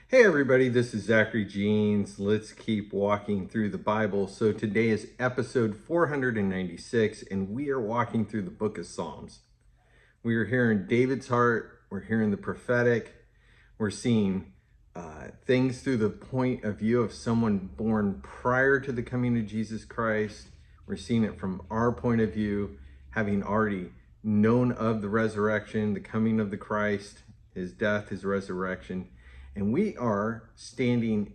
Hey everybody, this is Zachary Jeans. Let's keep walking through the Bible. So today is episode 496, and we are walking through the book of Psalms. We are hearing David's heart, we're hearing the prophetic, we're seeing things through the point of view of someone born prior to the coming of Jesus Christ. We're seeing it from our point of view, having already known of the resurrection, the coming of the Christ, his death, his resurrection. And we are standing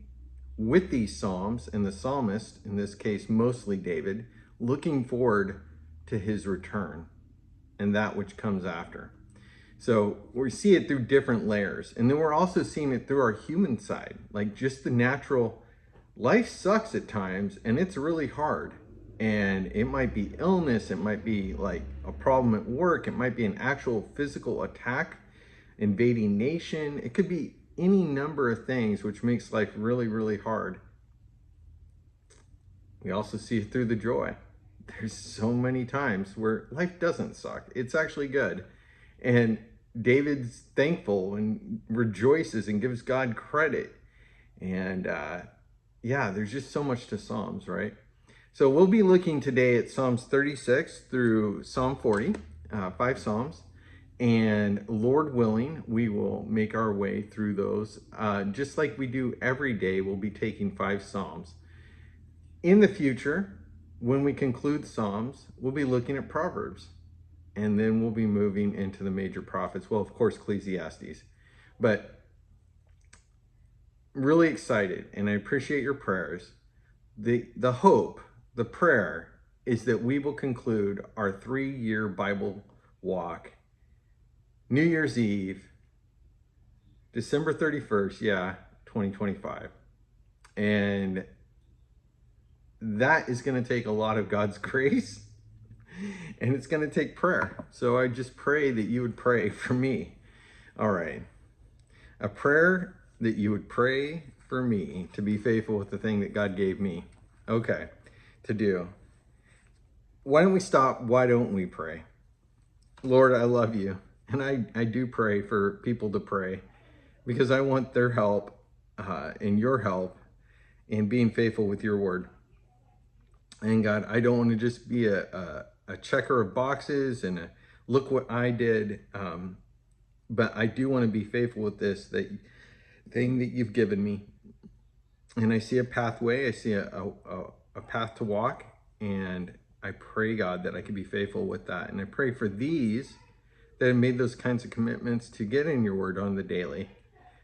with these Psalms and the psalmist, in this case, mostly David, looking forward to his return and that which comes after. So we see it through different layers. And then we're also seeing it through our human side, like just the natural life sucks at times and it's really hard. And it might be illness, it might be like a problem at work, it might be an actual physical attack, invading nation. It could be any number of things which makes life really, really hard. We also see it through the joy. There's so many times where life doesn't suck. It's actually good. And David's thankful and rejoices and gives God credit. And yeah, there's just so much to Psalms, right? So we'll be looking today at Psalms 36 through Psalm 40, 5 Psalms. And Lord willing, we will make our way through those. Just like we do every day, we'll be taking 5 Psalms. In the future, when we conclude Psalms, we'll be looking at Proverbs. And then we'll be moving into the major prophets. Well, of course, Ecclesiastes. But really excited, and I appreciate your prayers. The hope, the prayer, is that we will conclude our 3-year Bible walk New Year's Eve, December 31st, 2025. And that is going to take a lot of God's grace, and it's going to take prayer. So I just pray that you would pray for me. All right. A prayer that you would pray for me to be faithful with the thing that God gave me. Okay, to do. Why don't we stop? Why don't we pray? Lord, I love you. And I do pray for people to pray because I want their help and your help in being faithful with your word. And God, I don't want to just be a checker of boxes and a look what I did. But I do want to be faithful with this thing that you've given me. And I see a pathway. I see a path to walk. And I pray, God, that I can be faithful with that. And I pray for these that have made those kinds of commitments to get in your word on the daily,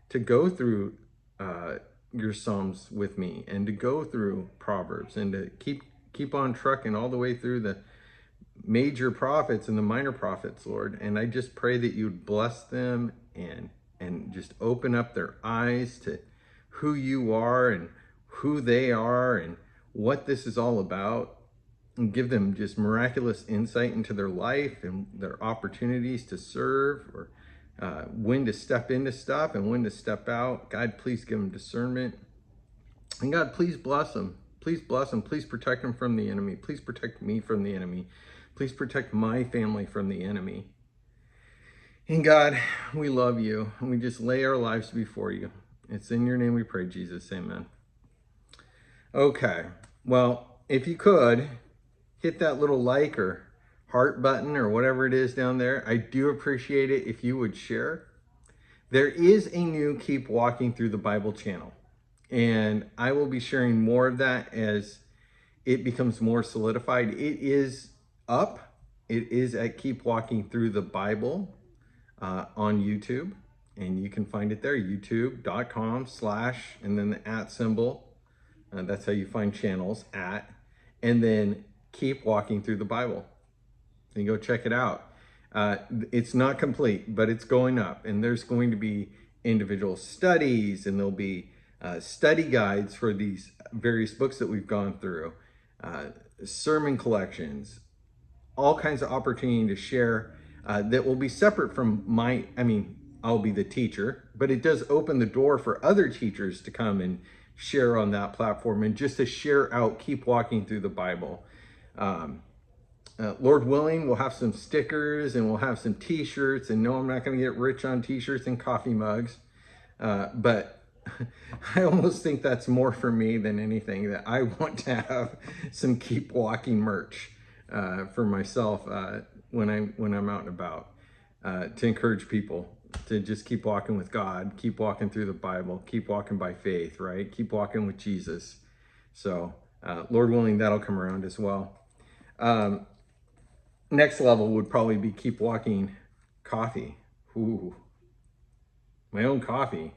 to go through your Psalms with me, and to go through Proverbs, and to keep on trucking all the way through the major prophets and the minor prophets, Lord. And I just pray that you'd bless them and just open up their eyes to who you are and who they are and what this is all about. And give them just miraculous insight into their life and their opportunities to serve, or when to step into stuff and when to step out. God, please give them discernment. And God, please bless them. Please bless them. Please protect them from the enemy. Please protect me from the enemy. Please protect my family from the enemy. And God, we love you. And we just lay our lives before you. It's in your name we pray, Jesus. Amen. Okay. Well, if you could, hit that little like or heart button or whatever it is down there. I do appreciate it if you would share. There is a new Keep Walking Through the Bible channel, and I will be sharing more of that as it becomes more solidified. It is up. It is at Keep Walking Through the Bible on YouTube, and you can find it there, youtube.com/ and then the @ symbol. That's how you find channels, and then Keep Walking Through the Bible. And go check it out. It's not complete, but it's going up. And there's going to be individual studies, and there'll be study guides for these various books that we've gone through, sermon collections, all kinds of opportunity to share that will be separate from I'll be the teacher, but it does open the door for other teachers to come and share on that platform and just to share out, keep walking through the Bible. Lord willing, we'll have some stickers and we'll have some t-shirts, and no, I'm not going to get rich on t-shirts and coffee mugs. But I almost think that's more for me than anything, that I want to have some Keep Walking merch for myself when I'm out and about, to encourage people to just keep walking with God, keep walking through the Bible, keep walking by faith, right? Keep walking with Jesus. So Lord willing, that'll come around as well. Next level would probably be keep walking coffee. Ooh, my own coffee.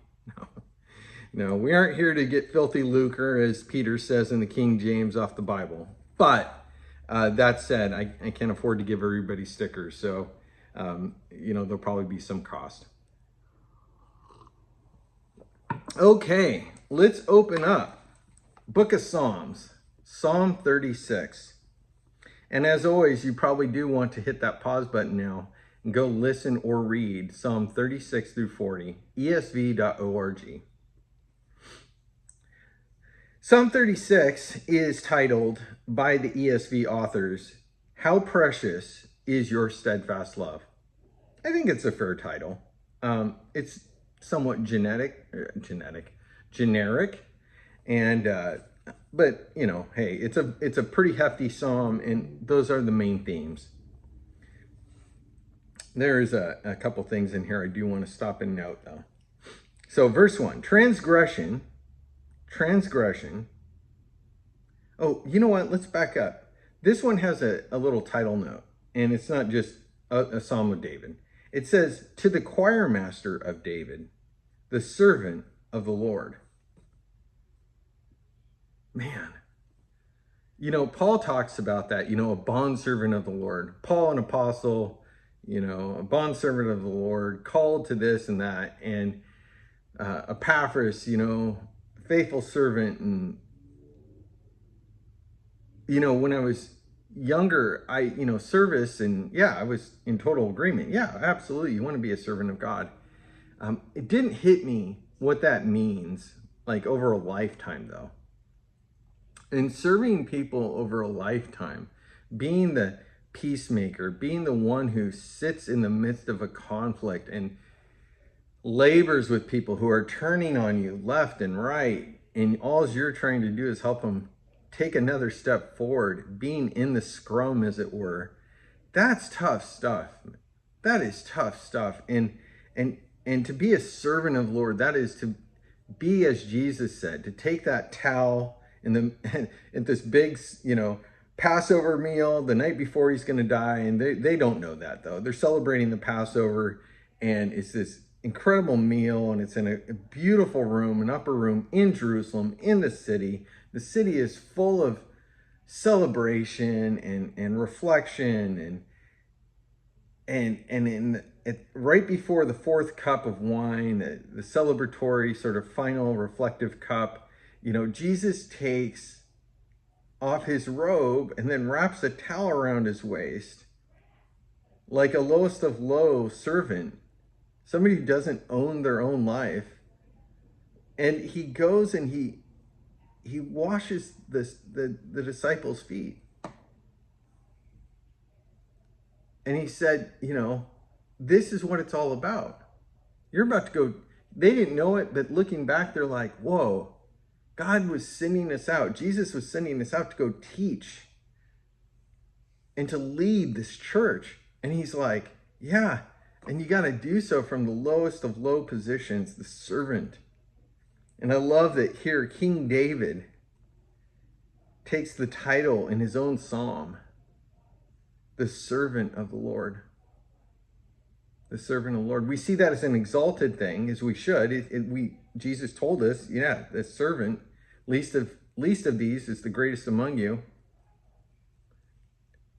No, we aren't here to get filthy lucre, as Peter says in the King James off the Bible. But that said, I can't afford to give everybody stickers. So, there'll probably be some cost. Okay, let's open up Book of Psalms, Psalm 36. And as always, you probably do want to hit that pause button now and go listen or read Psalm 36 through 40, esv.org. Psalm 36 is titled by the ESV authors, How Precious is Your Steadfast Love? I think it's a fair title. It's somewhat generic, and but hey, it's a pretty hefty psalm, and those are the main themes. There's a couple things in here I do want to stop and note, though. So verse 1, transgression. Oh, you know what? Let's back up. This one has a little title note, and it's not just a psalm of David. It says, to the choir master of David, the servant of the Lord. Man, Paul talks about that, a bondservant of the Lord. Paul, an apostle, a bondservant of the Lord, called to this and that. And Epaphras, faithful servant. And, when I was younger, service, and yeah, I was in total agreement. Yeah, absolutely. You want to be a servant of God. It didn't hit me what that means, like over a lifetime, though. And serving people over a lifetime, being the peacemaker, being the one who sits in the midst of a conflict and labors with people who are turning on you left and right, and all you're trying to do is help them take another step forward, being in the scrum, as it were. That's tough stuff. That is tough stuff. And to be a servant of the Lord, that is to be, as Jesus said, to take that towel at this big, Passover meal the night before he's going to die. And they don't know that, though. They're celebrating the Passover, and it's this incredible meal, and it's in a beautiful room, an upper room in Jerusalem, in the city. The city is full of celebration and reflection, and right before the fourth cup of wine, the celebratory sort of final reflective cup, Jesus takes off his robe and then wraps a towel around his waist, like a lowest of low servant, somebody who doesn't own their own life. And he goes and he washes the disciples' feet. And he said, this is what it's all about. You're about to go. They didn't know it, but looking back, they're like, whoa, God was sending us out. Jesus was sending us out to go teach and to lead this church. And he's like, yeah, and you got to do so from the lowest of low positions, the servant. And I love that here King David takes the title in his own psalm, the servant of the Lord. The servant of the Lord. We see that as an exalted thing, as we should. Jesus told us, yeah, the servant, least of these is the greatest among you.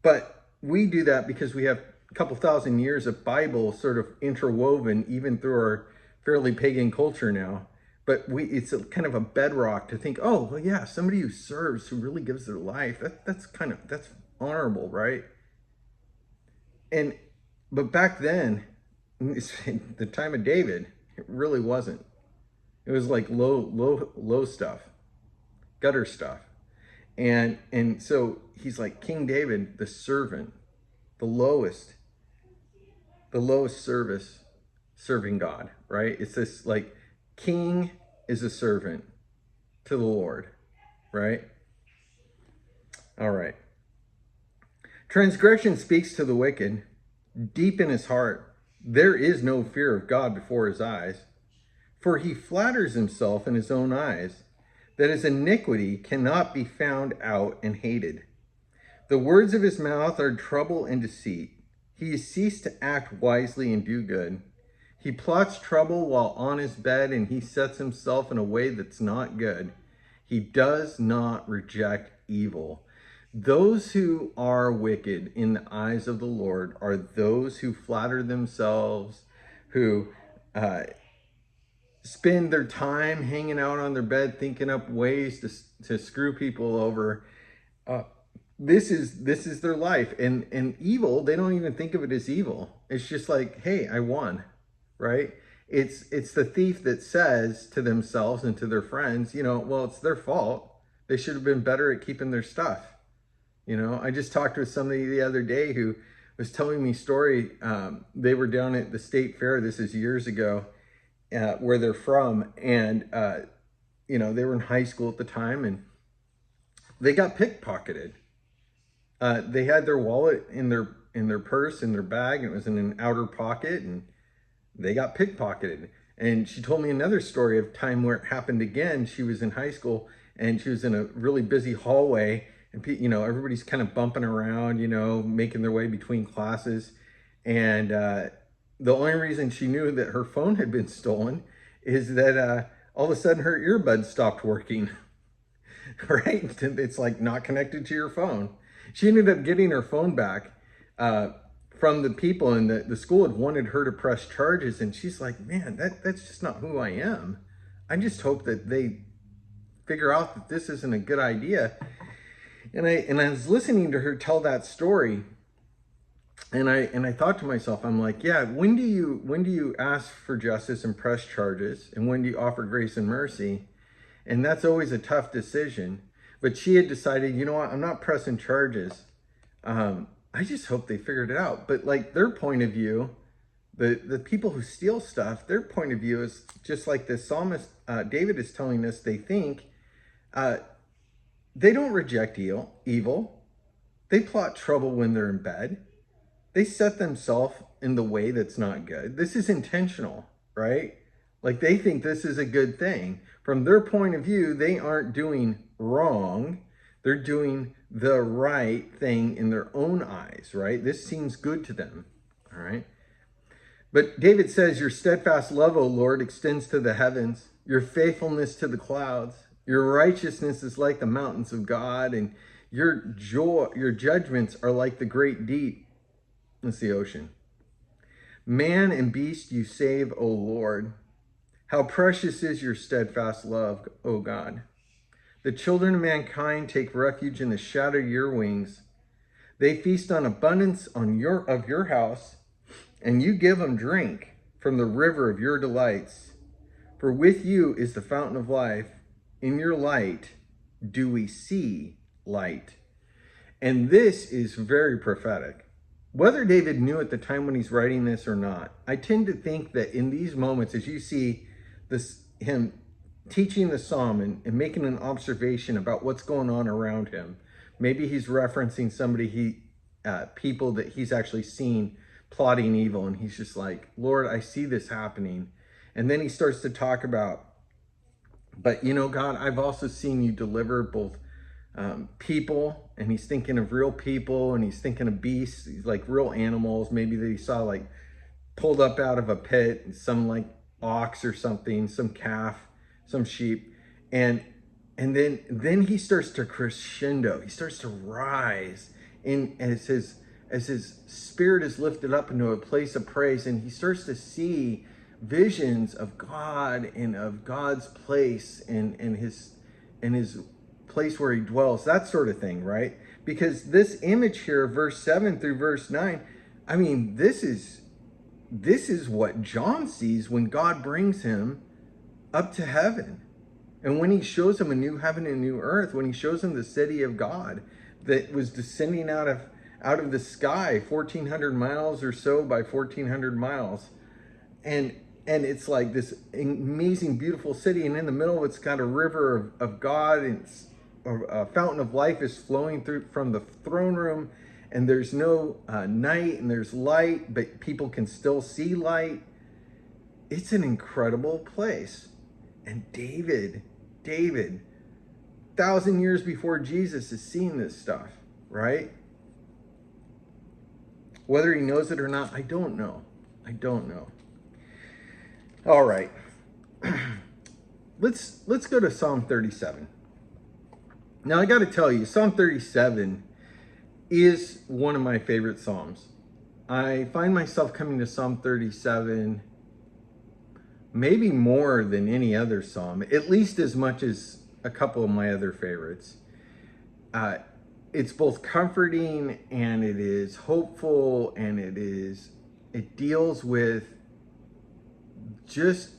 But we do that because we have a couple thousand years of Bible sort of interwoven even through our fairly pagan culture now. But it's a kind of a bedrock to think, oh, well, yeah, somebody who serves, who really gives their life, that's honorable, right? But back then, the time of David, it really wasn't. It was like low stuff, gutter stuff. And so he's like King David, the servant, the lowest service, serving God, right? It's this like king is a servant to the Lord, right? All right. Transgression speaks to the wicked. Deep in his heart, there is no fear of God before his eyes. For he flatters himself in his own eyes, that his iniquity cannot be found out and hated. The words of his mouth are trouble and deceit. He has ceased to act wisely and do good. He plots trouble while on his bed, and he sets himself in a way that's not good. He does not reject evil. Those who are wicked in the eyes of the Lord are those who flatter themselves, who spend their time hanging out on their bed, thinking up ways to screw people over. This is their life. And evil, they don't even think of it as evil. It's just like, hey, I won, right? It's the thief that says to themselves and to their friends, well, it's their fault. They should have been better at keeping their stuff. I just talked with somebody the other day who was telling me a story. They were down at the state fair. This is years ago, where they're from. And, they were in high school at the time, and they got pickpocketed. They had their wallet in their purse, in their bag, and it was in an outer pocket, and they got pickpocketed. And she told me another story of a time where it happened again. She was in high school, and she was in a really busy hallway, and everybody's kind of bumping around, making their way between classes. And the only reason she knew that her phone had been stolen is that all of a sudden her earbuds stopped working. Right? It's like not connected to your phone. She ended up getting her phone back from the people, and the school had wanted her to press charges. And she's like, man, that's just not who I am. I just hope that they figure out that this isn't a good idea. And I was listening to her tell that story, and I thought to myself, I'm like, yeah, when do you ask for justice and press charges, and when do you offer grace and mercy? And that's always a tough decision. But she had decided, you know what, I'm not pressing charges. I just hope they figured it out. But like their point of view, the people who steal stuff, their point of view is just like the psalmist David is telling us. They think they don't reject evil. They plot trouble when they're in bed. They set themselves in the way that's not good. This is intentional, right? Like they think this is a good thing. From their point of view, they aren't doing wrong. They're doing the right thing in their own eyes, right? This seems good to them, all right? But David says, your steadfast love, O Lord, extends to the heavens, your faithfulness to the clouds. Your righteousness is like the mountains of God, and your judgments are like the great deep. That's the ocean. Man and beast you save, O Lord. How precious is your steadfast love, O God. The children of mankind take refuge in the shadow of your wings. They feast on abundance of your house, and you give them drink from the river of your delights. For with you is the fountain of life. In your light do we see light. And this is very prophetic. Whether David knew at the time when he's writing this or not, I tend to think that in these moments, as you see him teaching the psalm and making an observation about what's going on around him, maybe he's referencing people that he's actually seen plotting evil, and he's just like, Lord, I see this happening. And then he starts to talk about, but God, I've also seen you deliver both people, and he's thinking of real people, and he's thinking of beasts, like real animals, maybe that he saw like pulled up out of a pit, some like ox or something, some calf, some sheep, and then he starts to crescendo. He starts to rise as his spirit is lifted up into a place of praise, and he starts to see visions of God and of God's place and his place where he dwells, that sort of thing, right? Because this image here, verse 7 through verse 9, I mean, this is what John sees when God brings him up to heaven. And when he shows him a new heaven and a new earth, when he shows him the city of God that was descending out of the sky, 1,400 miles or so by 1,400 miles. And and it's like this amazing, beautiful city, and in the middle it's got a river of God, and it's a fountain of life is flowing through from the throne room, and there's no night, and there's light, but people can still see light. It's an incredible place. And David, 1,000 years before Jesus, is seeing this stuff, right? Whether he knows it or not, I don't know. All right. Let's go to Psalm 37. Now I got to tell you, Psalm 37 is one of my favorite Psalms. I find myself coming to Psalm 37 maybe more than any other Psalm, at least as much as a couple of my other favorites. It's both comforting, and it is hopeful, and it deals with just,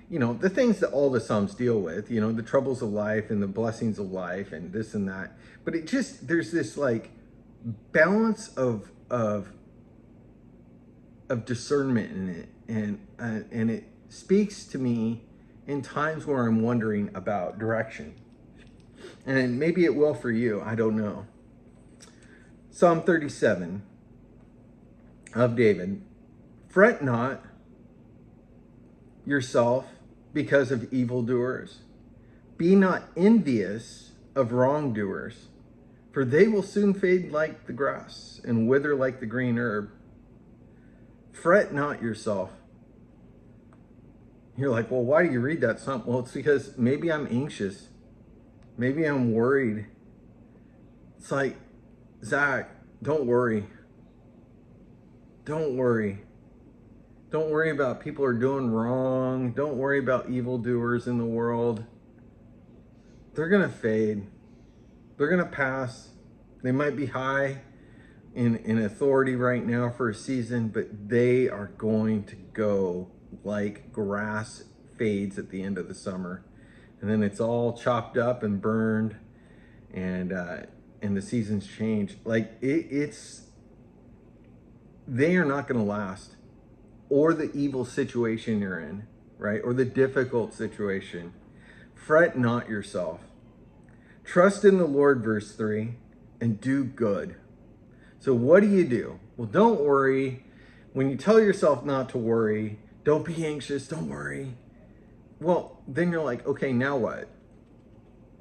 the things that all the Psalms deal with, the troubles of life and the blessings of life and this and that. But there's this like balance of discernment in it, and it speaks to me in times where I'm wondering about direction. And maybe it will for you, I don't know. Psalm 37 of David. Fret not yourself because of evildoers. Be not envious of wrongdoers, for they will soon fade like the grass and wither like the green herb. Fret not yourself. You're like, well, why do you read that psalm? Well, it's because maybe I'm anxious. Maybe I'm worried. It's like, Zach, don't worry. Don't worry. Don't worry about people are doing wrong. Don't worry about evildoers in the world. They're going to fade. They're going to pass. They might be high in authority right now for a season, but they are going to go like grass fades at the end of the summer. And then it's all chopped up and burned, and the seasons change. Like they are not going to last. Or the evil situation you're in, right? Or the difficult situation. Fret not yourself. Trust in the Lord, verse 3, and do good. So what do? Well, don't worry. When you tell yourself not to worry, don't be anxious, don't worry. Well, then you're like, okay, now what?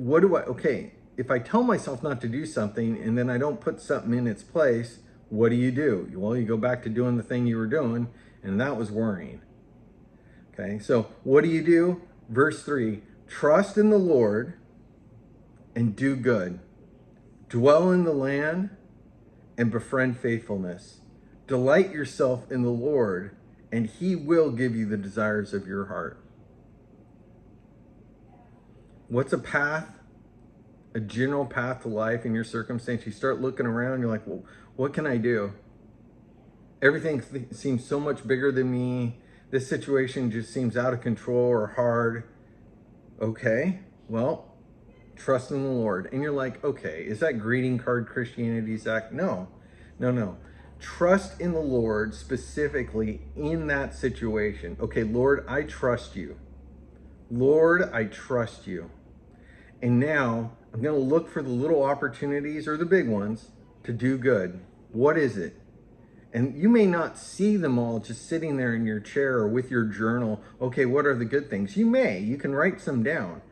Okay, if I tell myself not to do something and then I don't put something in its place, what do? Well, you go back to doing the thing you were doing, and that was worrying. Okay, so what do? Verse 3, trust in the Lord and do good. Dwell in the land and befriend faithfulness. Delight yourself in the Lord, and he will give you the desires of your heart. What's a path? A general path to life in your circumstance? You start looking around, you're like, well, what can I do? Everything seems so much bigger than me. This situation just seems out of control or hard. Okay, well, trust in the Lord. And you're like, okay, is that greeting card Christianity, Zach? No. Trust in the Lord specifically in that situation. Okay, Lord, I trust you. Lord, I trust you. And now I'm going to look for the little opportunities or the big ones to do good. What is it? And you may not see them all just sitting there in your chair or with your journal. Okay, what are the good things? You can write some down,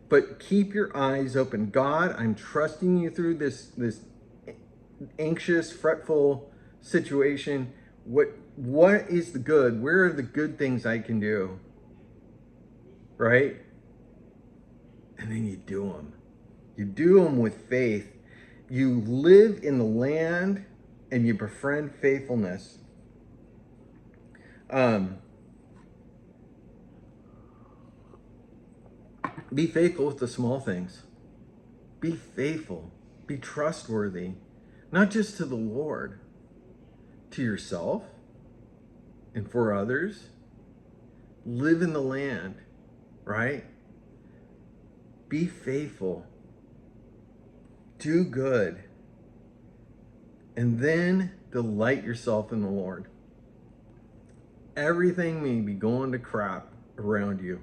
but keep your eyes open. God, I'm trusting you through this anxious, fretful situation. What is the good? Where are the good things I can do? Right? And then you do them. You do them with faith. You live in the land and you befriend faithfulness. Be faithful with the small things. Be faithful. Be trustworthy. Not just to the Lord, to yourself and for others. Live in the land, right? Be faithful. Do good. And then delight yourself in the Lord. everything may be going to crap around you.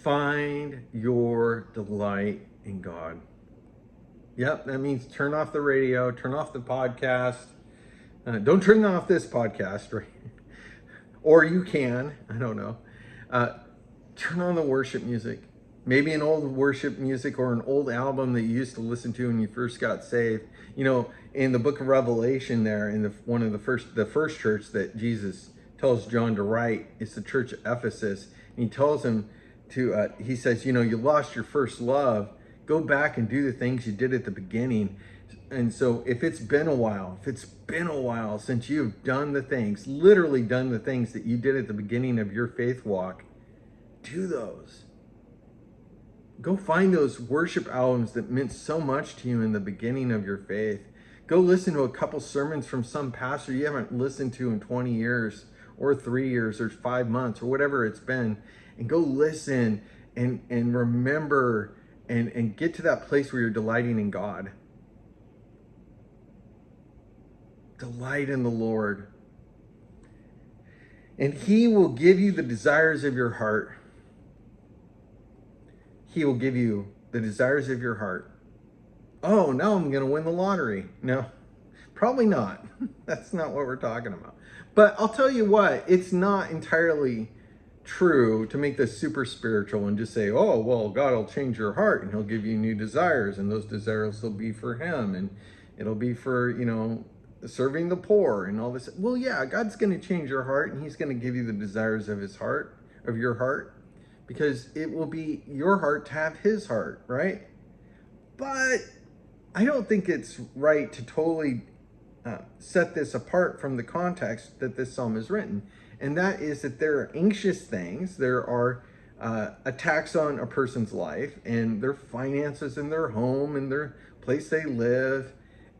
Find your delight in God. Yep, that means turn off the radio, turn off the podcast. Don't turn off this podcast, right? Or you can, I don't know. Turn on the worship music. Maybe an old worship music or an old album that you used to listen to when you first got saved. You know, in the book of Revelation there, in the first church that Jesus tells John to write, it's the church of Ephesus. And he tells him to, he says, you know, you lost your first love. Go back and do the things you did at the beginning. And so if it's been a while since you've done the things, literally done the things that you did at the beginning of your faith walk, do those. Go find those worship albums that meant so much to you in the beginning of your faith. Go listen to a couple sermons from some pastor you haven't listened to in 20 years or 3 years or 5 months or whatever it's been. And go listen and remember and get to that place where you're delighting in God. Delight in the Lord. And He will give you the desires of your heart. He will give you the desires of your heart. Oh, now I'm going to win the lottery. No, probably not. That's not what we're talking about. But I'll tell you what, it's not entirely true to make this super spiritual and just say, oh, well, God will change your heart and He'll give you new desires, and those desires will be for Him, and it'll be for, you know, serving the poor and all this. Well, yeah, God's going to change your heart, and He's going to give you the desires of His heart, of your heart, because it will be your heart to have His heart, right? But I don't think it's right to totally set this apart from the context that this psalm is written. And that is that there are anxious things. There are attacks on a person's life and their finances and their home and their place they live.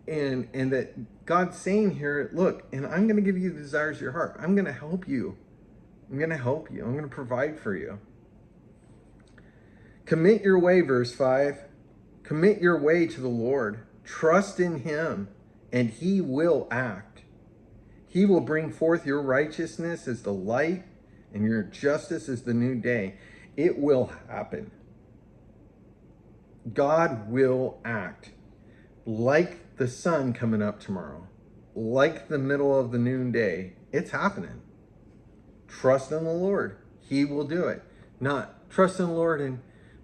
And that God's saying here, look, and I'm going to give you the desires of your heart. I'm going to help you. I'm going to help you. I'm going to provide for you. Commit your way, verse 5. Commit your way to the Lord. Trust in Him, and He will act. He will bring forth your righteousness as the light and your justice as the new day. It will happen. God will act. Like the sun coming up tomorrow, like the middle of the noonday, it's happening. Trust in the Lord. He will do it. Not trust in the Lord and,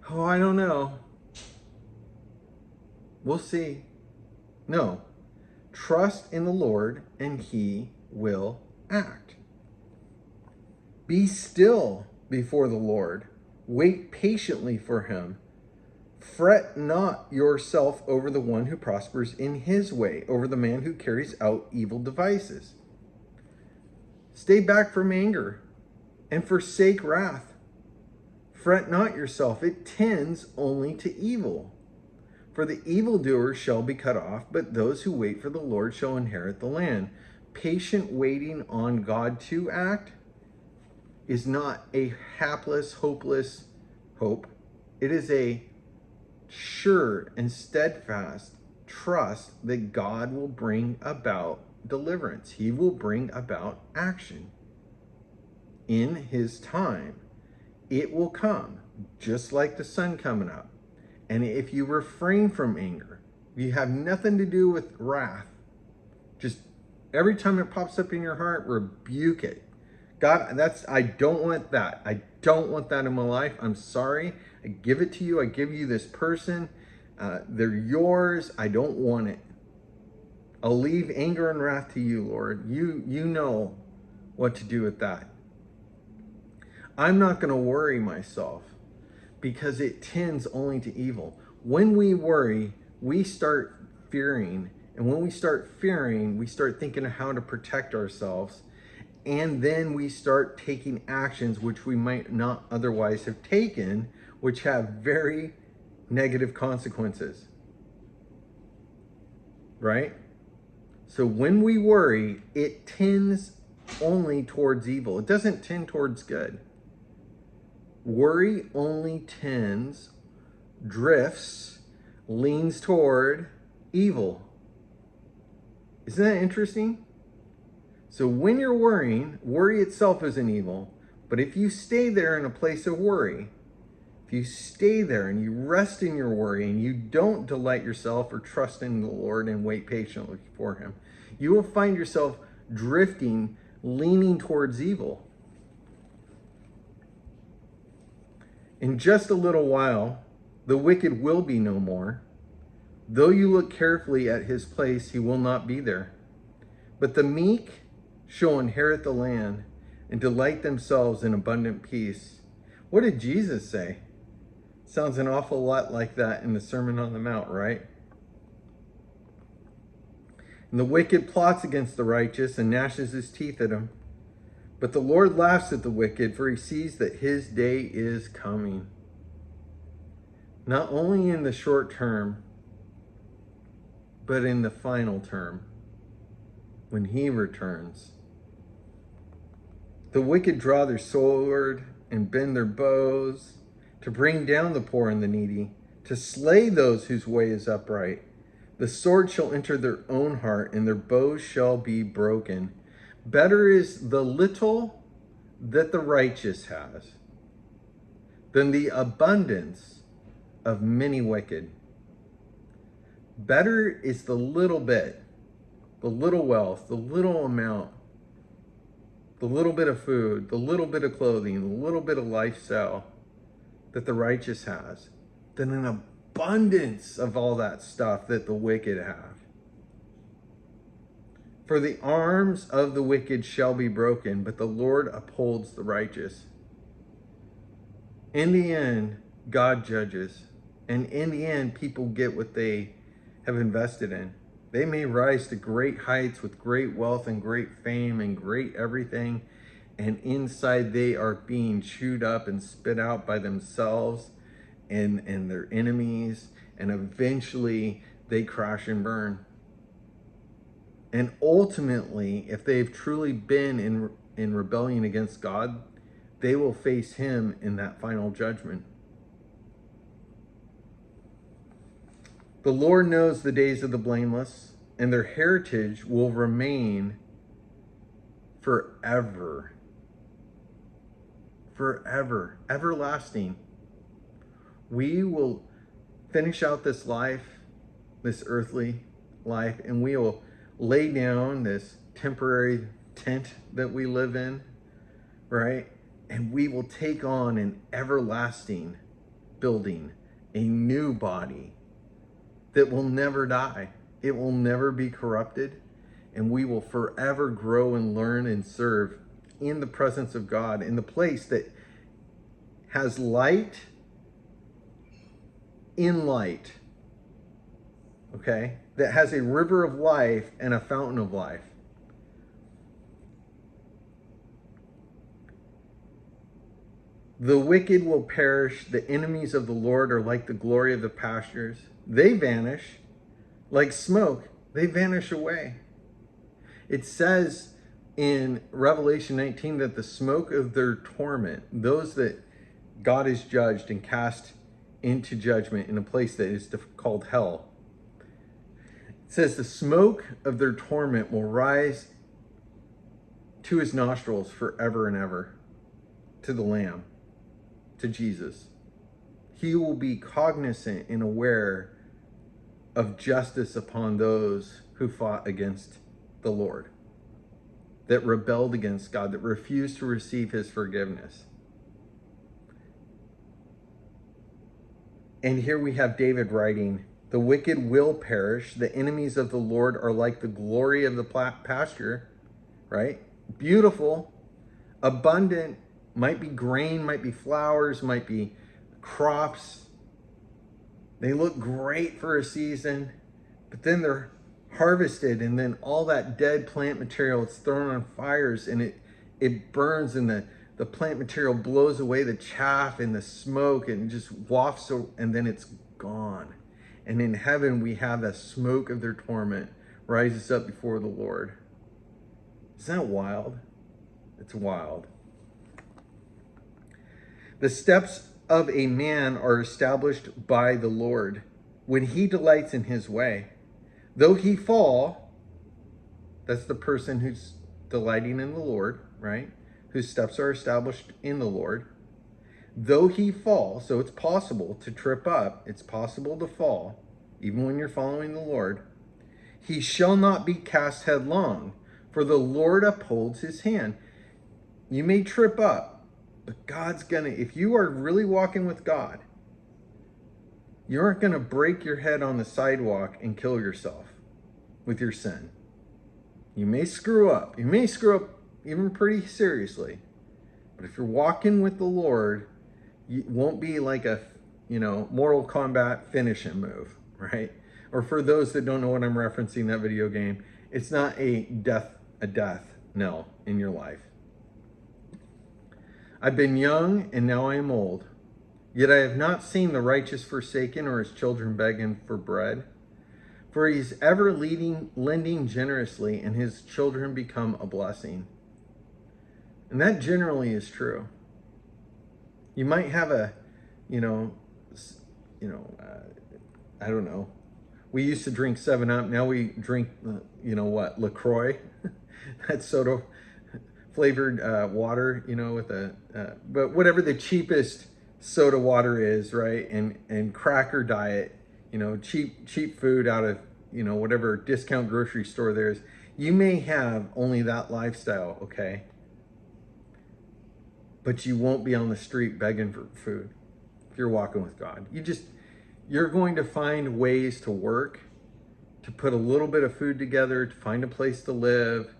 oh, I don't know. We'll see. No. Trust in the Lord and He will act. Be still before the Lord. Wait patiently for Him. Fret not yourself over the one who prospers in his way, over the man who carries out evil devices. Stay back from anger and forsake wrath. Fret not yourself, it tends only to evil. For the evildoer shall be cut off, but those who wait for the Lord shall inherit the land. Patient waiting on God to act is not a hapless, hopeless hope. It is a sure and steadfast trust that God will bring about deliverance. He will bring about action. In His time, it will come, just like the sun coming up. And if you refrain from anger, if you have nothing to do with wrath, just every time it pops up in your heart, rebuke it. God, I don't want that. I don't want that in my life. I'm sorry. I give it to you. I give you this person. They're yours. I don't want it. I'll leave anger and wrath to you, Lord. You know what to do with that. I'm not going to worry myself because it tends only to evil. When we worry, we start fearing. And when we start fearing, we start thinking of how to protect ourselves. And then we start taking actions which we might not otherwise have taken, which have very negative consequences. Right? So when we worry, it tends only towards evil. It doesn't tend towards good. Worry only tends, drifts, leans toward evil. Isn't that interesting? So when you're worrying, worry itself isn't evil. But if you stay there in a place of worry, if you stay there and you rest in your worry and you don't delight yourself or trust in the Lord and wait patiently for him, you will find yourself drifting, leaning towards evil. In just a little while, the wicked will be no more. Though you look carefully at his place, he will not be there. But the meek shall inherit the land and delight themselves in abundant peace. What did Jesus say? Sounds an awful lot like that in the Sermon on the Mount, right? And the wicked plots against the righteous and gnashes his teeth at him. But the Lord laughs at the wicked, for he sees that his day is coming. Not only in the short term, but in the final term, when he returns. The wicked draw their sword and bend their bows to bring down the poor and the needy, to slay those whose way is upright. The sword shall enter their own heart, and their bows shall be broken. Better is the little that the righteous has than the abundance of many wicked. Better is the little bit, the little wealth, the little amount, the little bit of food, the little bit of clothing, the little bit of lifestyle that the righteous has than an abundance of all that stuff that the wicked have. For the arms of the wicked shall be broken, but the Lord upholds the righteous. In the end, God judges. And in the end, people get what they have invested in. They may rise to great heights with great wealth and great fame and great everything. And inside they are being chewed up and spit out by themselves and their enemies. And eventually they crash and burn. And ultimately, if they've truly been in rebellion against God, they will face him in that final judgment. The Lord knows the days of the blameless, and their heritage will remain forever. Forever. Everlasting. We will finish out this life, this earthly life, and we will lay down this temporary tent that we live in, right? And we will take on an everlasting building, a new body that will never die. It will never be corrupted. And we will forever grow and learn and serve in the presence of God, in the place that has light in light. Okay? That has a river of life and a fountain of life. The wicked will perish. The enemies of the Lord are like the glory of the pastures. They vanish like smoke. They vanish away. It says in Revelation 19 that the smoke of their torment, those that God has judged and cast into judgment in a place that is called hell, it says the smoke of their torment will rise to his nostrils forever and ever, to the Lamb, to Jesus. He will be cognizant and aware of justice upon those who fought against the Lord, that rebelled against God, that refused to receive his forgiveness. And here we have David writing, the wicked will perish. The enemies of the Lord are like the glory of the pasture, right? Beautiful, abundant, might be grain, might be flowers, might be crops. They look great for a season, but then they're harvested, and then all that dead plant material is thrown on fires, and it burns, and the plant material blows away the chaff and the smoke, and just wafts, and then it's gone. And in heaven, we have the smoke of their torment rises up before the Lord. Isn't that wild? It's wild. The steps of a man are established by the Lord when he delights in his way. Though he fall, that's the person who's delighting in the Lord, right? Whose steps are established in the Lord. Though he fall, so it's possible to trip up, it's possible to fall, even when you're following the Lord, he shall not be cast headlong, for the Lord upholds his hand. You may trip up, but God's gonna, if you are really walking with God, you aren't gonna break your head on the sidewalk and kill yourself with your sin. You may screw up. You may screw up even pretty seriously. But if you're walking with the Lord, it won't be like a, Mortal Kombat finish him move, right? Or for those that don't know what I'm referencing, that video game, it's not a death knell in your life. I've been young and now I am old, yet I have not seen the righteous forsaken or his children begging for bread. For he's ever lending generously, and his children become a blessing. And that generally is true. You might have I don't know. We used to drink 7-Up. Now we drink, LaCroix. That soda flavored water, with but whatever the cheapest soda water is, right? And Cracker Diet, cheap food out of, whatever discount grocery store there is. You may have only that lifestyle, okay? But you won't be on the street begging for food if you're walking with God. You're going to find ways to work, to put a little bit of food together, to find a place to live.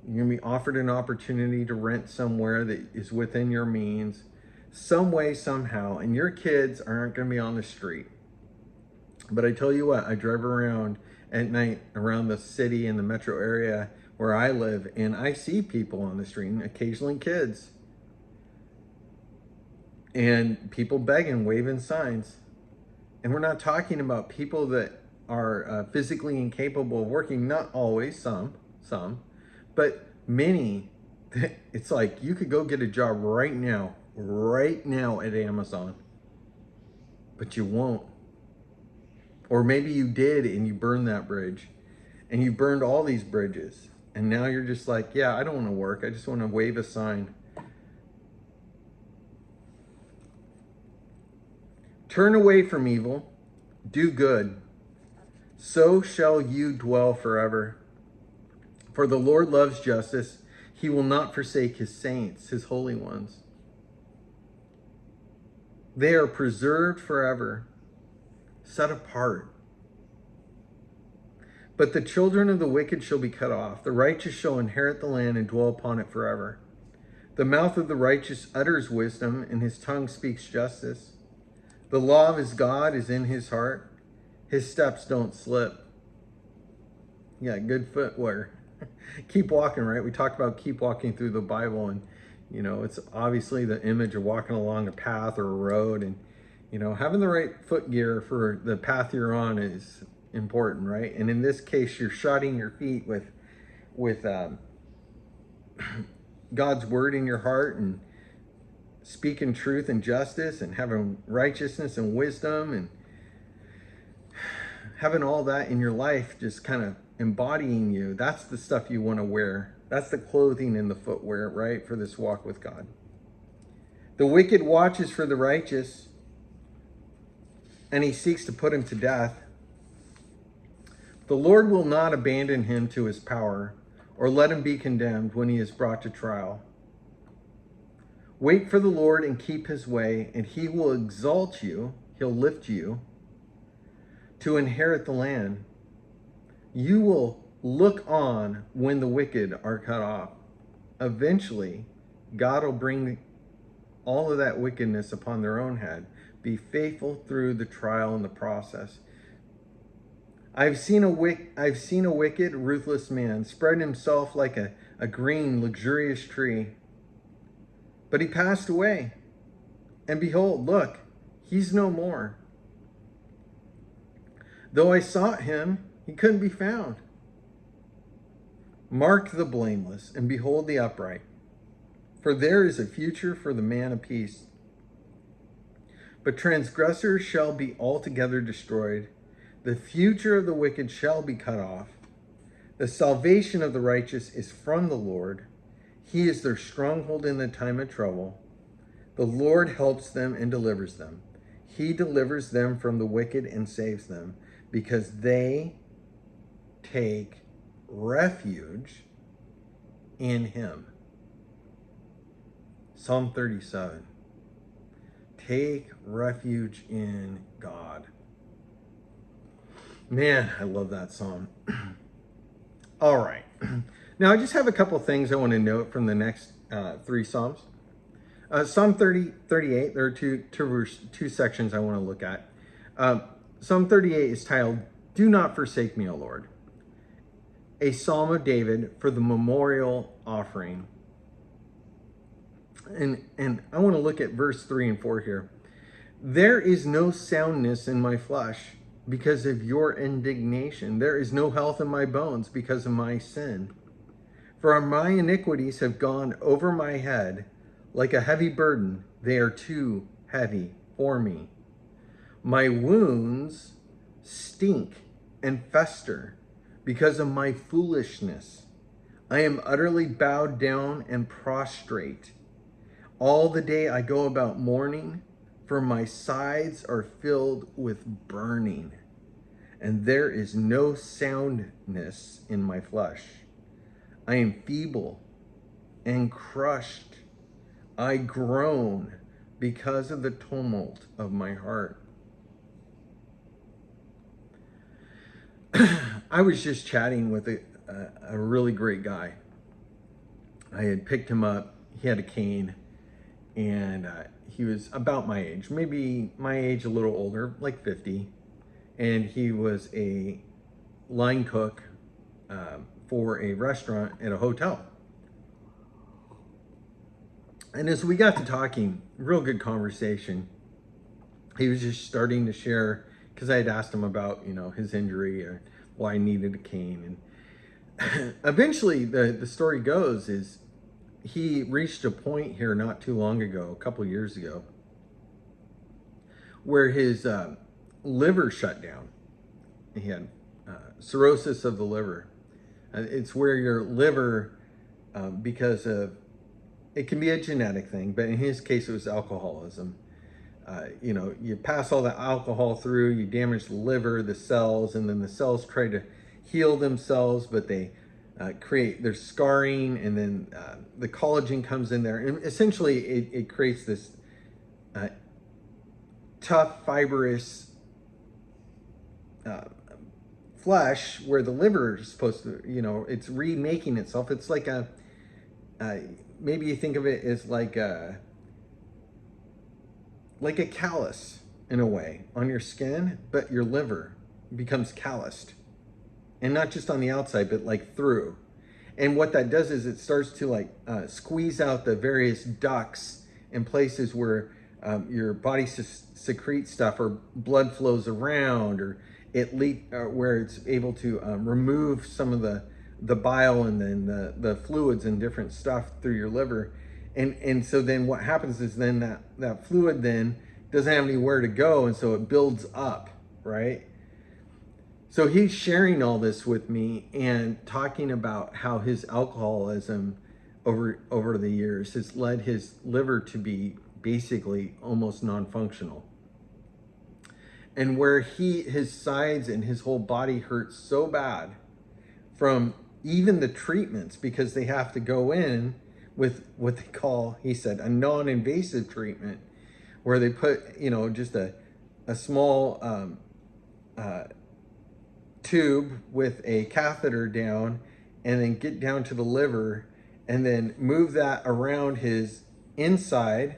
You're going to be offered an opportunity to rent somewhere that is within your means, some way, somehow, and your kids aren't going to be on the street. But I tell you what, I drive around at night around the city and the metro area where I live, and I see people on the street, and occasionally kids, and people begging, waving signs. And we're not talking about people that are physically incapable of working, not always, some, but many. It's like you could go get a job right now at Amazon, but you won't. Or maybe you did and you burned that bridge, and you burned all these bridges, and now you're just like, yeah, I don't want to work. I just want to wave a sign. Turn away from evil, do good, so shall you dwell forever. For the Lord loves justice. He will not forsake his saints, his holy ones. They are preserved forever, set apart. But the children of the wicked shall be cut off. The righteous shall inherit the land and dwell upon it forever. The mouth of the righteous utters wisdom, and his tongue speaks justice. The law of his God is in his heart. His steps don't slip. Yeah, good footwear. Keep walking, right? We talked about keep walking through the Bible, and it's obviously the image of walking along a path or a road, and having the right foot gear for the path you're on is important, right? And in this case, you're shodding your feet with God's word in your heart, and speaking truth and justice, and having righteousness and wisdom, and having all that in your life, just kind of embodying you. That's the stuff you want to wear. That's the clothing and the footwear, right, for this walk with God. The wicked watches for the righteous, and he seeks to put him to death. The Lord will not abandon him to his power, or let him be condemned when he is brought to trial. Wait for the Lord and keep his way, and he will exalt you. He'll lift you to inherit the land. You will look on when the wicked are cut off. Eventually, God will bring all of that wickedness upon their own head. Be faithful through the trial and the process. I've seen a wicked, ruthless man spread himself like a green, luxurious tree. But he passed away, and behold, look, he's no more. Though I sought him, he couldn't be found. Mark the blameless, and behold the upright, for there is a future for the man of peace. But transgressors shall be altogether destroyed. The future of the wicked shall be cut off. The salvation of the righteous is from the Lord. He is their stronghold in the time of trouble. The Lord helps them and delivers them. He delivers them from the wicked and saves them because they take refuge in him. Psalm 37. Take refuge in God. Man, I love that psalm. All right. Now, I just have a couple things I want to note from the next three psalms. Psalm 38, there are two sections I want to look at. Psalm 38 is titled, Do Not Forsake Me, O Lord. A psalm of David for the memorial offering. And I want to look at verse 3 and 4 here. There is no soundness in my flesh because of your indignation. There is no health in my bones because of my sin. For my iniquities have gone over my head like a heavy burden. They are too heavy for me. My wounds stink and fester because of my foolishness. I am utterly bowed down and prostrate. All the day I go about mourning, for my sides are filled with burning, and there is no soundness in my flesh. I am feeble and crushed. I groan because of the tumult of my heart. I was just chatting with a really great guy. I had picked him up. He had a cane, and he was about my age, maybe my age, a little older, like 50. And he was a line cook for a restaurant at a hotel. And as we got to talking, real good conversation, he was just starting to share, because I had asked him about, his injury or why I needed a cane. And eventually the story goes is he reached a point here not too long ago, a couple years ago, where his liver shut down. He had cirrhosis of the liver. It's where your liver, because of, it can be a genetic thing, but in his case, it was alcoholism. You pass all the alcohol through, you damage the liver, the cells, and then the cells try to heal themselves, but they there's scarring, and then the collagen comes in there. And essentially, it creates this tough, fibrous flesh where the liver is supposed to, it's remaking itself. It's like maybe you think of it as like a callus in a way on your skin, but your liver becomes calloused, and not just on the outside, but like through. And what that does is it starts to squeeze out the various ducts and places where your body secretes stuff, or blood flows around, or where it's able to remove some of the bile and then the fluids and different stuff through your liver. And so then what happens is then that fluid then doesn't have anywhere to go, and so it builds up, right? So he's sharing all this with me and talking about how his alcoholism over the years has led his liver to be basically almost non-functional. And where his sides and his whole body hurts so bad from even the treatments, because they have to go in with what they call, he said, a non-invasive treatment, where they put, just a small tube with a catheter down, and then get down to the liver, and then move that around his inside,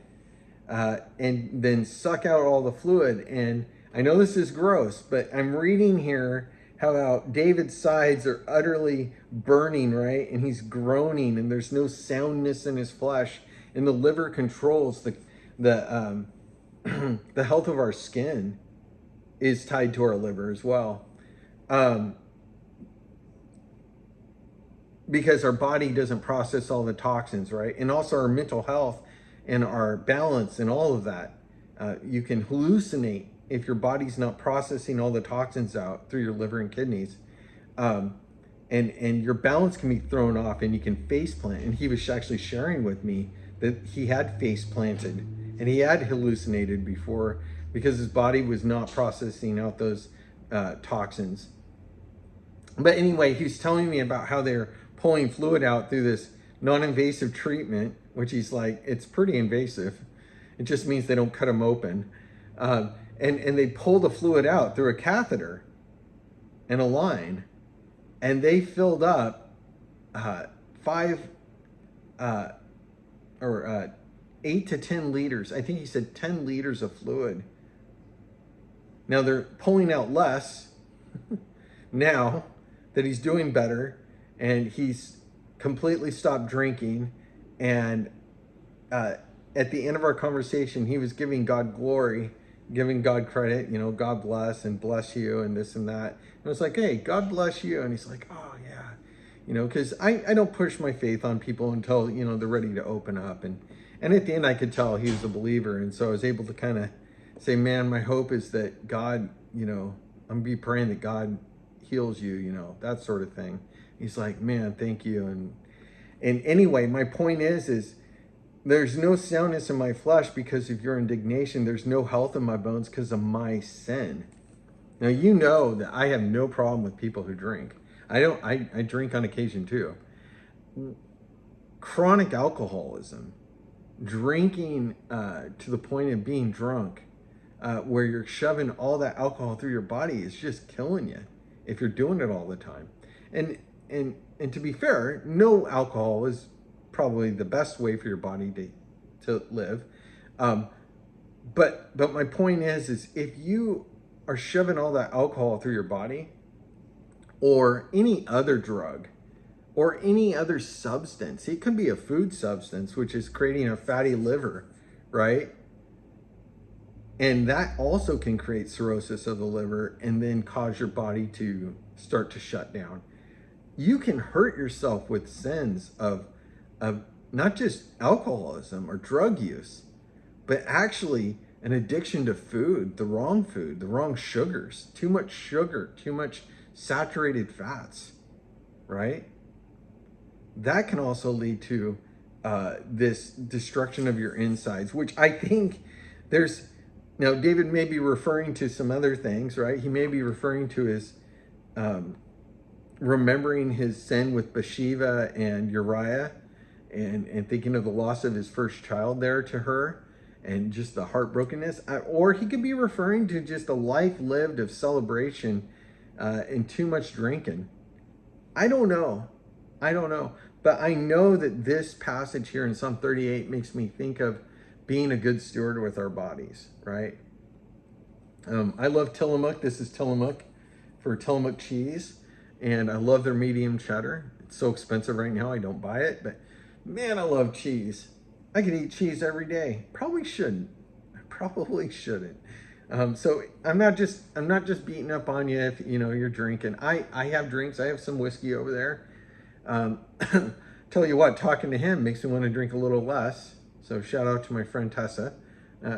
and then suck out all the fluid. And I know this is gross, but I'm reading here how David's sides are utterly burning, right? And he's groaning, and there's no soundness in his flesh. And the liver controls the the health of our skin is tied to our liver as well. Because our body doesn't process all the toxins, right? And also our mental health and our balance and all of that. You can hallucinate if your body's not processing all the toxins out through your liver and kidneys. and your balance can be thrown off and you can face plant. And he was actually sharing with me that he had face planted and he had hallucinated before because his body was not processing out those toxins. But anyway, he was telling me about how they're pulling fluid out through this non-invasive treatment, which he's like, it's pretty invasive. It just means they don't cut them open. And they pull the fluid out through a catheter and a line, and they filled up 8 to 10 liters. I think he said 10 liters of fluid. Now they're pulling out less now that he's doing better and he's completely stopped drinking. And at the end of our conversation, he was giving God glory, giving God credit, you know, God bless and bless you and this and that. And I was like, hey, God bless you. And he's like, oh yeah, you know, because I don't push my faith on people until, you know, they're ready to open up. And at the end, I could tell he was a believer. And so I was able to kind of say, man, my hope is that God, you know, I'm be praying that God heals you, you know, that sort of thing. He's like, man, thank you. And anyway, my point is there's no soundness in my flesh because of your indignation. There's no health in my bones because of my sin. Now, you know that I have no problem with people who drink. I drink on occasion too. Chronic alcoholism, drinking to the point of being drunk, where you're shoving all that alcohol through your body is just killing you if you're doing it all the time. And to be fair, no alcohol is probably the best way for your body to live. But my point is if you are shoving all that alcohol through your body, or any other drug, or any other substance, it could be a food substance, which is creating a fatty liver, right? And that also can create cirrhosis of the liver and then cause your body to start to shut down. You can hurt yourself with sins of not just alcoholism or drug use, but actually an addiction to food, the wrong sugars, too much sugar, too much saturated fats, right? That can also lead to this destruction of your insides, which I think now David may be referring to some other things, right? He may be referring to his remembering his sin with Bathsheba and Uriah and thinking of the loss of his first child there to her and just the heartbrokenness. Or he could be referring to just a life lived of celebration and too much drinking. I don't know. But I know that this passage here in Psalm 38 makes me think of being a good steward with our bodies, right? I love Tillamook. This is Tillamook for Tillamook cheese. And I love their medium cheddar. It's so expensive right now, I don't buy it. But man, I love cheese. I could eat cheese every day. Probably shouldn't. So I'm not just beating up on you if you know you're drinking. I have drinks. I have some whiskey over there. Tell you what, talking to him makes me want to drink a little less. So shout out to my friend Tessa,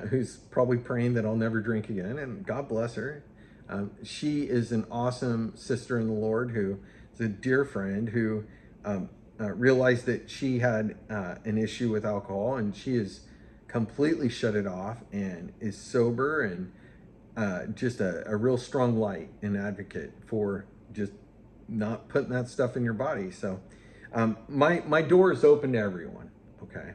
who's probably praying that I'll never drink again, and God bless her. She is an awesome sister in the Lord who is a dear friend who realized that she had an issue with alcohol, and she has completely shut it off and is sober and just a real strong light and advocate for just not putting that stuff in your body. So my door is open to everyone, okay?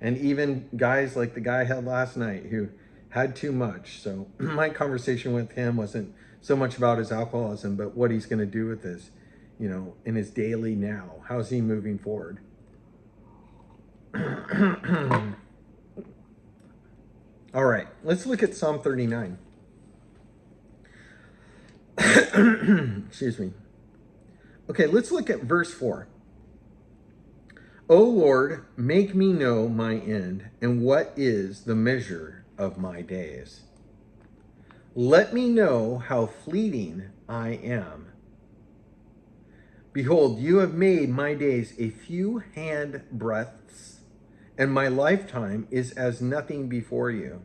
And even guys like the guy I had last night who had too much. So my conversation with him wasn't so much about his alcoholism, but what he's going to do with this, you know, in his daily now. How's he moving forward? All right, let's look at Psalm 39. Excuse me. Okay, let's look at verse 4. O Lord, make me know my end, and what is the measure of my days. Let me know how fleeting I am. Behold, you have made my days a few hand breadths, and my lifetime is as nothing before you.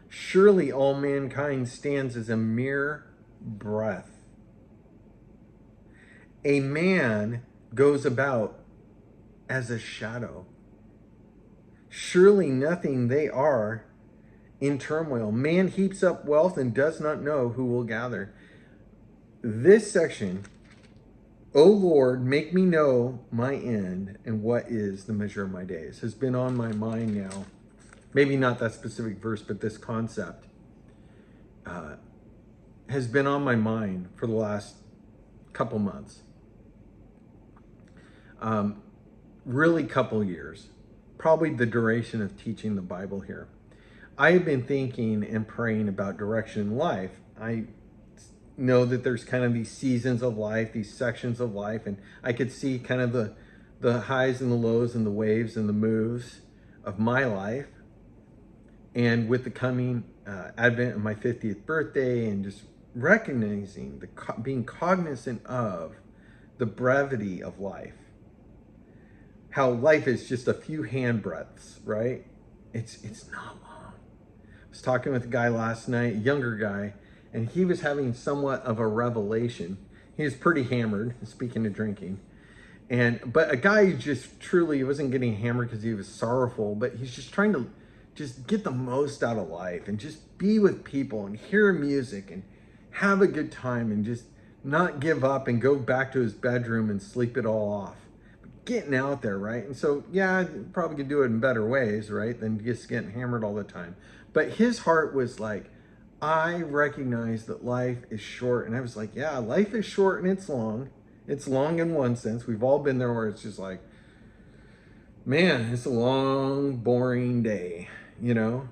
Surely all mankind stands as a mere breath, A man goes about as a shadow. Surely nothing they are in turmoil. Man heaps up wealth and does not know who will gather. This section, O Lord, make me know my end and what is the measure of my days, has been on my mind now. Maybe not that specific verse, but this concept has been on my mind for the last couple months. Really couple years, probably the duration of teaching the Bible here. I have been thinking and praying about direction in life. I know that there's kind of these seasons of life, these sections of life, and I could see kind of the highs and the lows and the waves and the moves of my life. And with the coming advent of my 50th birthday and just recognizing, being cognizant of the brevity of life, how life is just a few hand breadths, right? It's not long. I was talking with a guy last night, a younger guy, and he was having somewhat of a revelation. He was pretty hammered, speaking of drinking. But a guy who just truly wasn't getting hammered because he was sorrowful, but he's just trying to just get the most out of life and just be with people and hear music and have a good time and just not give up and go back to his bedroom and sleep it all off. But getting out there, right? And so, yeah, probably could do it in better ways, right, than just getting hammered all the time. But his heart was like, I recognize that life is short. And I was like, yeah, life is short and it's long. It's long in one sense. We've all been there where it's just like, man, it's a long, boring day, you know?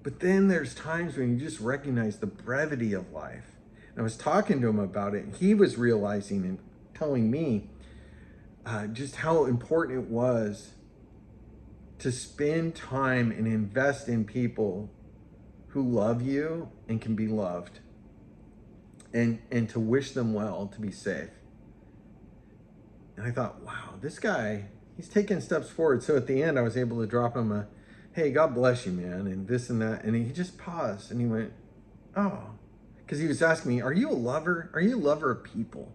But then there's times when you just recognize the brevity of life. And I was talking to him about it, and he was realizing and telling me just how important it was to spend time and invest in people who love you and can be loved, and to wish them well, to be safe. And I thought, wow, this guy, he's taking steps forward. So at the end, I was able to drop him a, hey, God bless you, man, and this and that. And he just paused and he went, oh, because he was asking me, are you a lover? Are you a lover of people?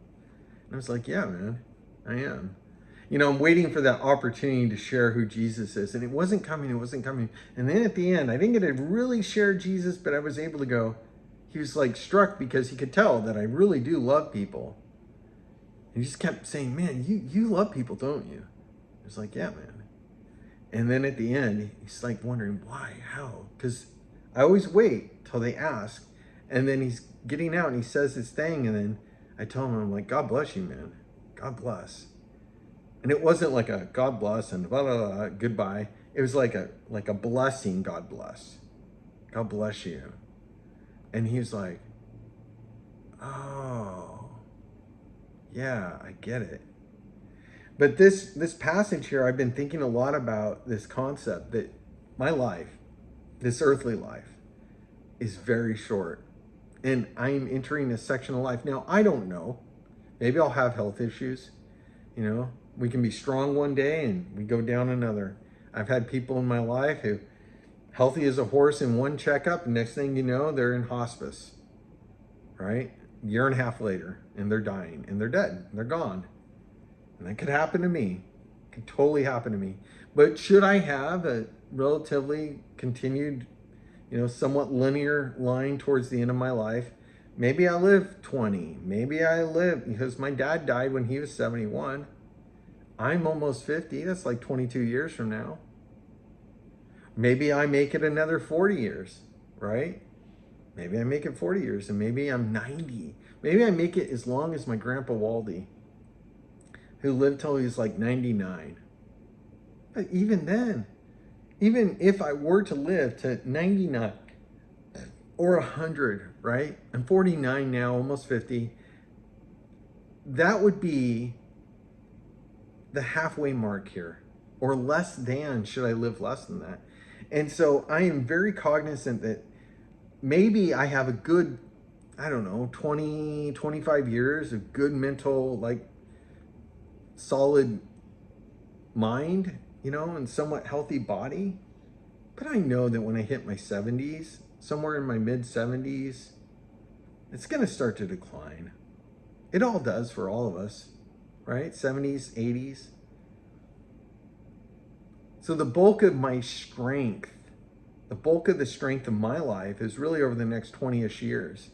And I was like, yeah, man, I am. You know, I'm waiting for that opportunity to share who Jesus is. And it wasn't coming. And then at the end, I didn't get to really share Jesus, but I was able to go, he was like struck because he could tell that I really do love people. And he just kept saying, man, you love people, don't you? I was like, yeah, man. And then at the end, he's like wondering why, how? Because I always wait till they ask. And then he's getting out and he says his thing. And then I tell him, I'm like, God bless you, man. God bless. And it wasn't like a God bless and blah, blah, blah, goodbye. It was like a blessing, God bless. God bless you. And he was like, oh, yeah, I get it. But this passage here, I've been thinking a lot about this concept that my life, this earthly life, is very short. And I'm entering a section of life. Now, I don't know. Maybe I'll have health issues. You know, we can be strong one day and we go down another. I've had people in my life who healthy as a horse in one checkup, and next thing you know, they're in hospice, right? A year and a half later, and they're dying, and they're dead, and they're gone. And that could happen to me. It could totally happen to me. But should I have a relatively continued, you know, somewhat linear line towards the end of my life? Maybe I live 20. Maybe I live, because my dad died when he was 71. I'm almost 50. That's like 22 years from now. Maybe I make it another 40 years, right? Maybe I make it 40 years, and maybe I'm 90. Maybe I make it as long as my grandpa Waldy, who lived till he was like 99. But even then, even if I were to live to 99 or 100, right? I'm 49 now, almost 50. That would be the halfway mark here, or less than, should I live less than that. And so I am very cognizant that maybe I have a good, I don't know, 20, 25 years of good mental, like solid mind, you know, and somewhat healthy body. But I know that when I hit my 70s, somewhere in my mid 70s, it's going to start to decline. It all does for all of us. right? 70s, 80s. So the bulk of my strength, the bulk of the strength of my life is really over the next 20-ish years.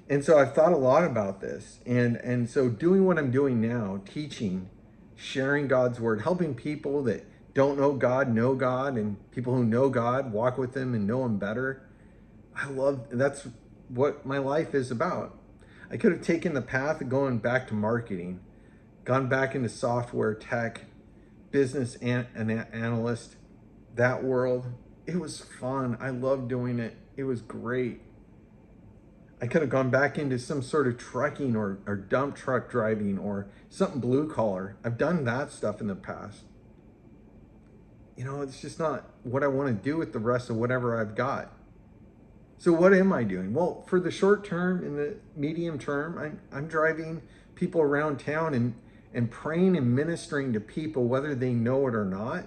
And so I've thought a lot about this. And so doing what I'm doing now, teaching, sharing God's word, helping people that don't know God, and people who know God, walk with him and know him better. That's what my life is about. I could have taken the path of going back to marketing, gone back into software, tech, business analyst, that world. It was fun. I loved doing it. It was great. I could have gone back into some sort of trucking or dump truck driving or something blue collar. I've done that stuff in the past. It's just not what I want to do with the rest of whatever I've got. So what am I doing? Well, for the short term and the medium term, I'm driving people around town and praying and ministering to people, whether they know it or not.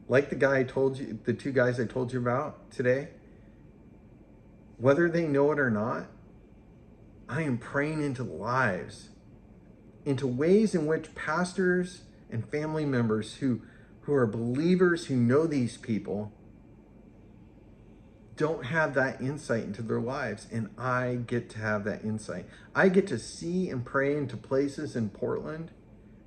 Like the two guys I told you about today. Whether they know it or not, I am praying into lives, into ways in which pastors and family members who are believers, who know these people, don't have that insight into their lives, and I get to have that insight. I get to see and pray into places in Portland,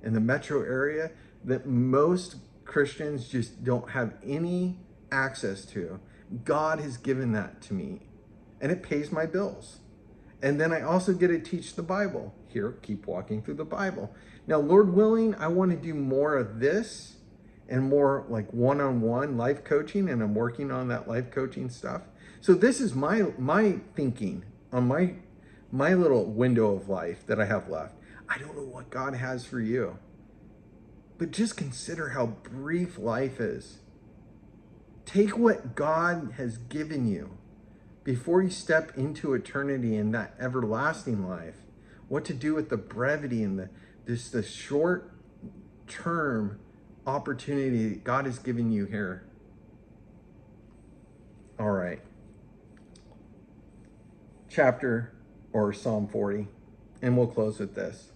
in the metro area, that most Christians just don't have any access to. God has given that to me, and it pays my bills. And then I also get to teach the Bible. Here, keep walking through the Bible. Now, Lord willing, I want to do more of this and more like one-on-one life coaching, and I'm working on that life coaching stuff. So this is my thinking on my little window of life that I have left. I don't know what God has for you, but just consider how brief life is. Take what God has given you before you step into eternity in that everlasting life. What to do with the brevity and the short term opportunity that God has given you here. All right. Chapter or Psalm 40, and we'll close with this.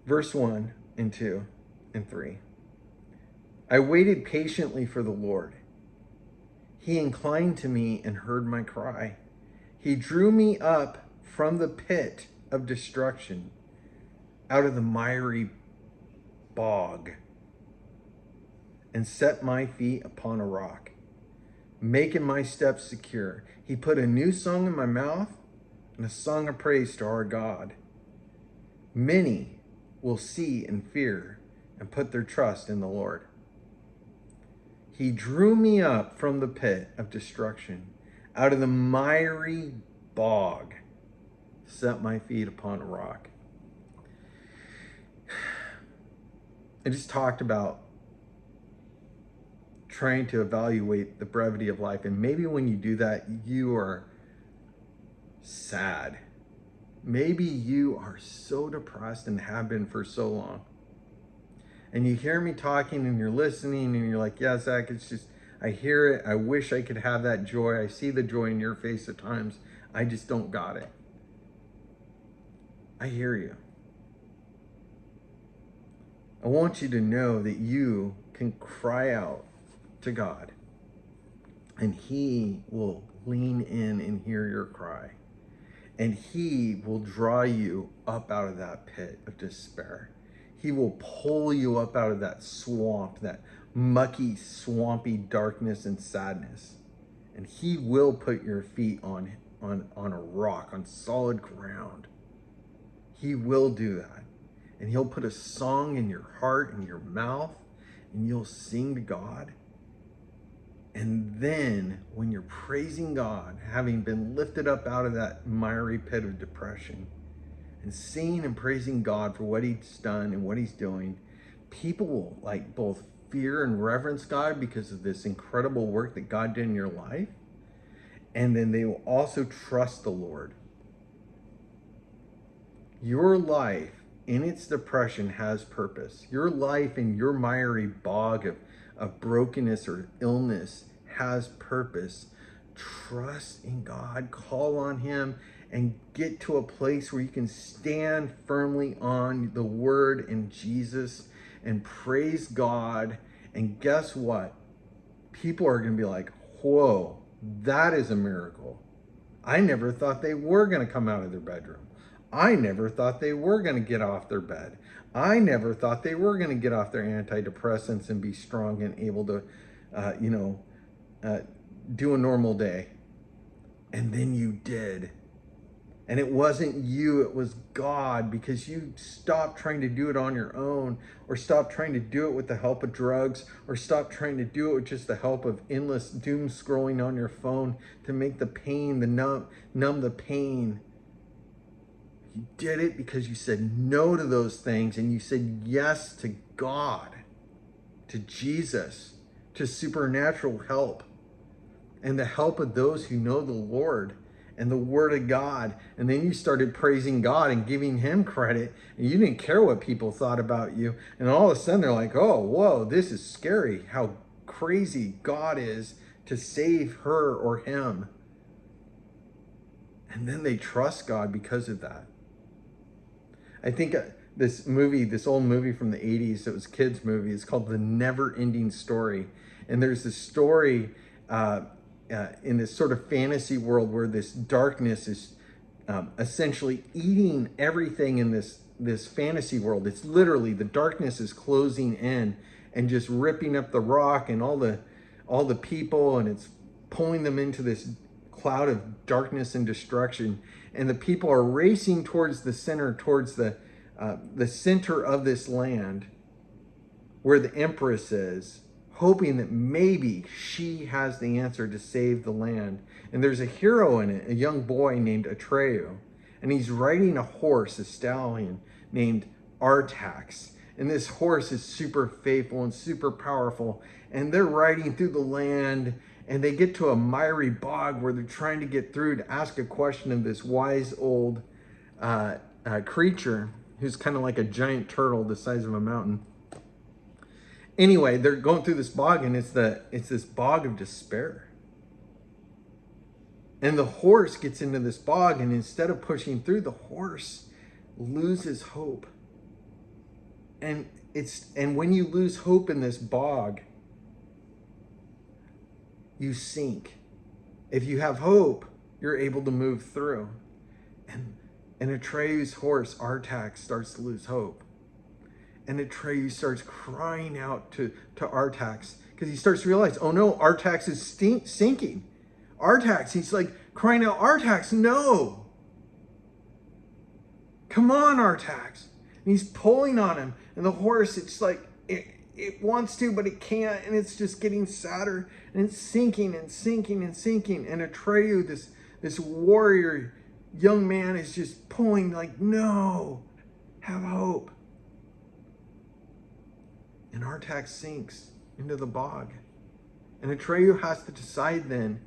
Verse 1 and 2 and 3. I waited patiently for the Lord. He inclined to me and heard my cry. He drew me up from the pit of destruction, out of the miry bog, and set my feet upon a rock, making my steps secure. He put a new song in my mouth and a song of praise to our God. Many will see and fear and put their trust in the Lord. He drew me up from the pit of destruction, out of the miry bog, set my feet upon a rock. I just talked about trying to evaluate the brevity of life. And maybe when you do that, you are sad. Maybe you are so depressed and have been for so long. And you hear me talking and you're listening and you're like, yeah, Zach, it's just, I hear it. I wish I could have that joy. I see the joy in your face at times. I just don't got it. I hear you. I want you to know that you can cry out to God, and he will lean in and hear your cry, and he will draw you up out of that pit of despair. He will pull you up out of that swamp, that mucky, swampy darkness and sadness, and he will put your feet on a rock, on solid ground. He will do that. And he'll put a song in your heart and your mouth, and you'll sing to God. And then when you're praising God, having been lifted up out of that miry pit of depression, and singing and praising God for what he's done and what he's doing, people will like both fear and reverence God because of this incredible work that God did in your life. And then they will also trust the Lord. Your life in its depression has purpose. Your life in your miry bog of brokenness or illness has purpose. Trust in God, call on him, and get to a place where you can stand firmly on the word and Jesus and praise God. And guess what? People are going to be like, whoa, that is a miracle. I never thought they were going to come out of their bedroom. I never thought they were going to get off their bed. I never thought they were going to get off their antidepressants and be strong and able to, do a normal day. And then you did. And it wasn't you, it was God, because you stopped trying to do it on your own, or stopped trying to do it with the help of drugs, or stopped trying to do it with just the help of endless doom scrolling on your phone to make the pain, numb the pain. You did it because you said no to those things, and you said yes to God, to Jesus, to supernatural help, and the help of those who know the Lord and the word of God. And then you started praising God and giving him credit, and you didn't care what people thought about you. And all of a sudden they're like, oh, whoa, this is scary, how crazy God is to save her or him. And then they trust God because of that. I think this old movie from the 80s, it was a kid's movie, it's called The Neverending Story. And there's this story in this sort of fantasy world where this darkness is essentially eating everything in this fantasy world. It's literally, the darkness is closing in and just ripping up the rock and all the people, and it's pulling them into this cloud of darkness and destruction. And the people are racing towards the center, towards the center of this land where the empress is, hoping that maybe she has the answer to save the land. And there's a hero in it, a young boy named Atreyu, and he's riding a horse, a stallion named Artax. And this horse is super faithful and super powerful, and they're riding through the land, and they get to a miry bog where they're trying to get through to ask a question of this wise old creature who's kind of like a giant turtle the size of a mountain. Anyway, they're going through this bog, and it's this bog of despair. And the horse gets into this bog, and instead of pushing through, the horse loses hope. And when you lose hope in this bog, you sink. If you have hope, you're able to move through. And Atreyu's horse, Artax, starts to lose hope. And Atreyu starts crying out to Artax, because he starts to realize, oh no, Artax is sinking. Artax, he's like crying out, Artax, no. Come on, Artax. And he's pulling on him. And the horse, it's like, it wants to, but it can't. And it's just getting sadder. And it's sinking and sinking and sinking. And Atreyu, this warrior young man, is just pulling like, no, have hope. And Artax sinks into the bog. And Atreyu has to decide then,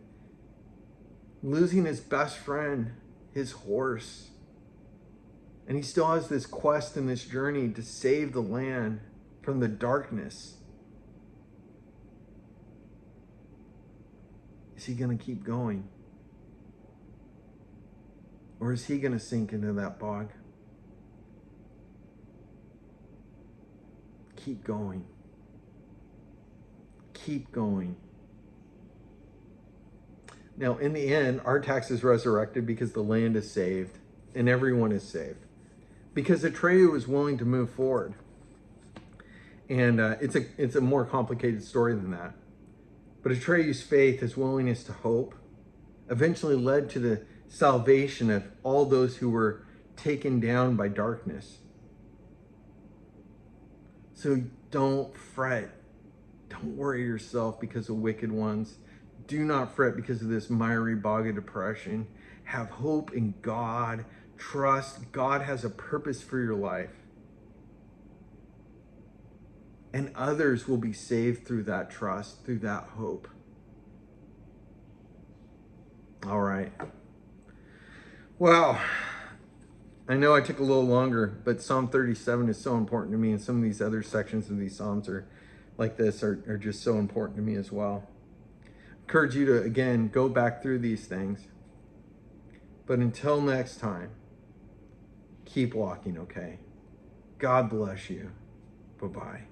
losing his best friend, his horse. And he still has this quest and this journey to save the land from the darkness. Is he going to keep going? Or is he going to sink into that bog? Keep going. Keep going. Now, in the end, Artax is resurrected because the land is saved and everyone is saved. Because Atreyu is willing to move forward. And it's a more complicated story than that. But Atreyu's faith, his willingness to hope, eventually led to the salvation of all those who were taken down by darkness. So don't fret. Don't worry yourself because of wicked ones. Do not fret because of this miry bog of depression. Have hope in God. Trust God has a purpose for your life. And others will be saved through that trust, through that hope. All right. Well, I know I took a little longer, but Psalm 37 is so important to me, and some of these other sections of these Psalms are just so important to me as well. I encourage you to, again, go back through these things. But until next time, keep walking, okay? God bless you. Bye-bye.